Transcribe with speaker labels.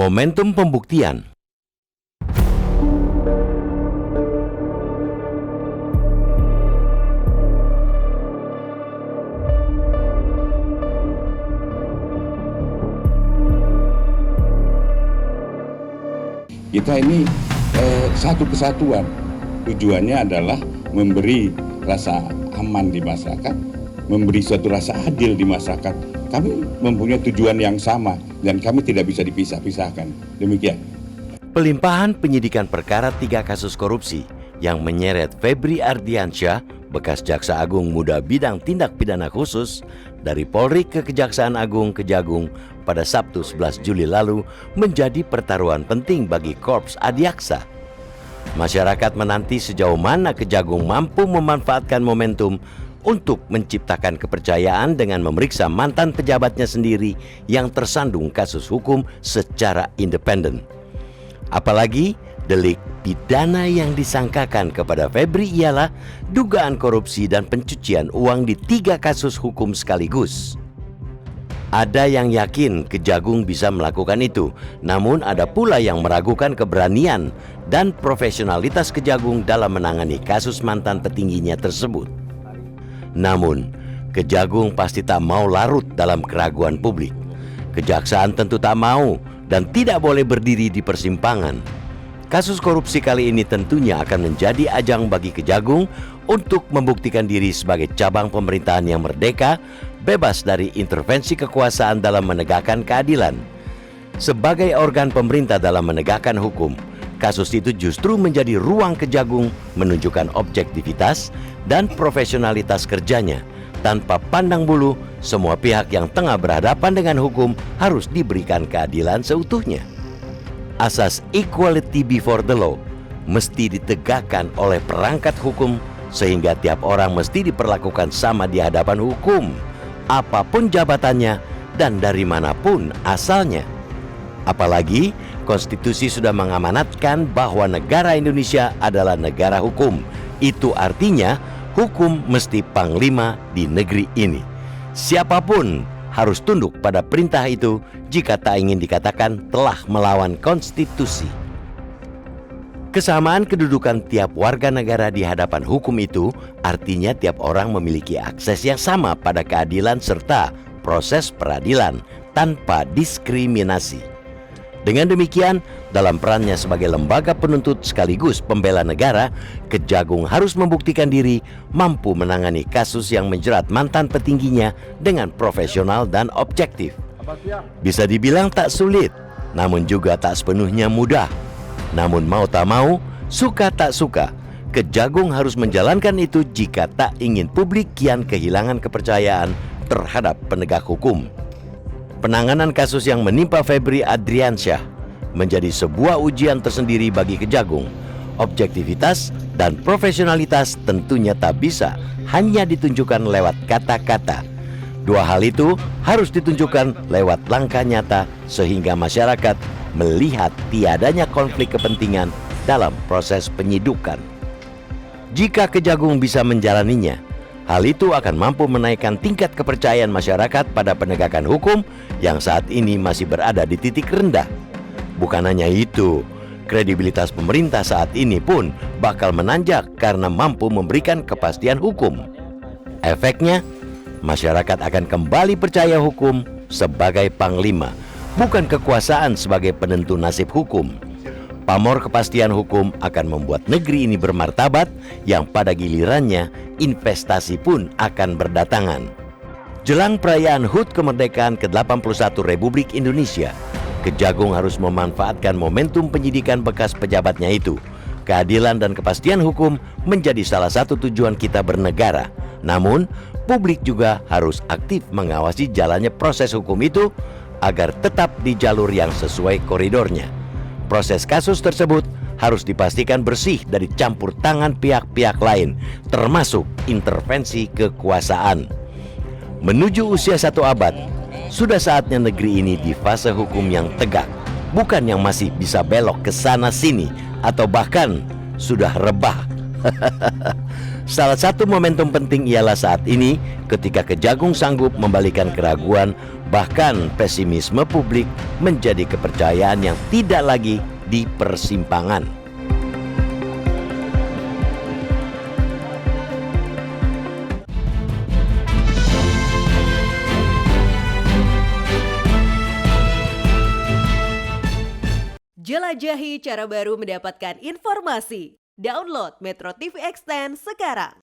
Speaker 1: momentum pembuktian.
Speaker 2: Kita ini satu kesatuan. Tujuannya adalah memberi rasa aman di masyarakat, memberi suatu rasa adil di masyarakat. Kami mempunyai tujuan yang sama dan kami tidak bisa dipisah-pisahkan. Demikian.
Speaker 1: Pelimpahan penyidikan perkara 3 kasus korupsi yang menyeret Febri Ardiansyah, bekas Jaksa Agung Muda Bidang Tindak Pidana Khusus, dari Polri ke Kejaksaan Agung Kejagung pada Sabtu 11 Juli lalu menjadi pertaruhan penting bagi Korps Adiaksa. Masyarakat menanti sejauh mana Kejagung mampu memanfaatkan momentum untuk menciptakan kepercayaan dengan memeriksa mantan pejabatnya sendiri yang tersandung kasus hukum secara independen. Apalagi delik pidana yang disangkakan kepada Febri ialah dugaan korupsi dan pencucian uang di 3 kasus hukum sekaligus. Ada yang yakin Kejagung bisa melakukan itu, namun ada pula yang meragukan keberanian dan profesionalitas Kejagung dalam menangani kasus mantan petingginya tersebut. Namun, Kejagung pasti tak mau larut dalam keraguan publik. Kejaksaan tentu tak mau dan tidak boleh berdiri di persimpangan. Kasus korupsi kali ini tentunya akan menjadi ajang bagi Kejagung untuk membuktikan diri sebagai cabang pemerintahan yang merdeka, bebas dari intervensi kekuasaan dalam menegakkan keadilan. Sebagai organ pemerintah dalam menegakkan hukum, kasus itu justru menjadi ruang Kejagung menunjukkan objektivitas dan profesionalitas kerjanya. Tanpa pandang bulu, semua pihak yang tengah berhadapan dengan hukum harus diberikan keadilan seutuhnya. Asas equality before the law mesti ditegakkan oleh perangkat hukum sehingga tiap orang mesti diperlakukan sama di hadapan hukum, apapun jabatannya dan dari manapun asalnya. Apalagi konstitusi sudah mengamanatkan bahwa negara Indonesia adalah negara hukum. Itu artinya hukum mesti panglima di negeri ini. Siapapun harus tunduk pada perintah itu jika tak ingin dikatakan telah melawan konstitusi. Kesamaan kedudukan tiap warga negara di hadapan hukum itu artinya tiap orang memiliki akses yang sama pada keadilan serta proses peradilan tanpa diskriminasi. Dengan demikian, dalam perannya sebagai lembaga penuntut sekaligus pembela negara, Kejagung harus membuktikan diri mampu menangani kasus yang menjerat mantan petingginya dengan profesional dan objektif. Bisa dibilang tak sulit, namun juga tak sepenuhnya mudah. Namun mau tak mau, suka tak suka, Kejagung harus menjalankan itu jika tak ingin publik kian kehilangan kepercayaan terhadap penegak hukum. Penanganan kasus yang menimpa Febri Ardiansyah menjadi sebuah ujian tersendiri bagi Kejagung. Objektivitas dan profesionalitas tentunya tak bisa hanya ditunjukkan lewat kata-kata. Dua hal itu harus ditunjukkan lewat langkah nyata sehingga masyarakat melihat tiadanya konflik kepentingan dalam proses penyidikan. Jika Kejagung bisa menjalaninya, hal itu akan mampu menaikkan tingkat kepercayaan masyarakat pada penegakan hukum yang saat ini masih berada di titik rendah. Bukan hanya itu, kredibilitas pemerintah saat ini pun bakal menanjak karena mampu memberikan kepastian hukum. Efeknya, masyarakat akan kembali percaya hukum sebagai panglima, bukan kekuasaan sebagai penentu nasib hukum. Pamor kepastian hukum akan membuat negeri ini bermartabat yang pada gilirannya investasi pun akan berdatangan. Jelang perayaan HUT kemerdekaan ke-81 Republik Indonesia, Kejagung harus memanfaatkan momentum penyidikan bekas pejabatnya itu. Keadilan dan kepastian hukum menjadi salah satu tujuan kita bernegara. Namun, publik juga harus aktif mengawasi jalannya proses hukum itu agar tetap di jalur yang sesuai koridornya. Proses kasus tersebut harus dipastikan bersih dari campur tangan pihak-pihak lain, termasuk intervensi kekuasaan. Menuju usia 1 abad, sudah saatnya negeri ini di fase hukum yang tegak, bukan yang masih bisa belok ke sana sini atau bahkan sudah rebah. Salah satu momentum penting ialah saat ini ketika Kejagung sanggup membalikan keraguan bahkan pesimisme publik menjadi kepercayaan yang tidak lagi di persimpangan.
Speaker 3: Jelajahi cara baru mendapatkan informasi. Download Metro TV Extend sekarang.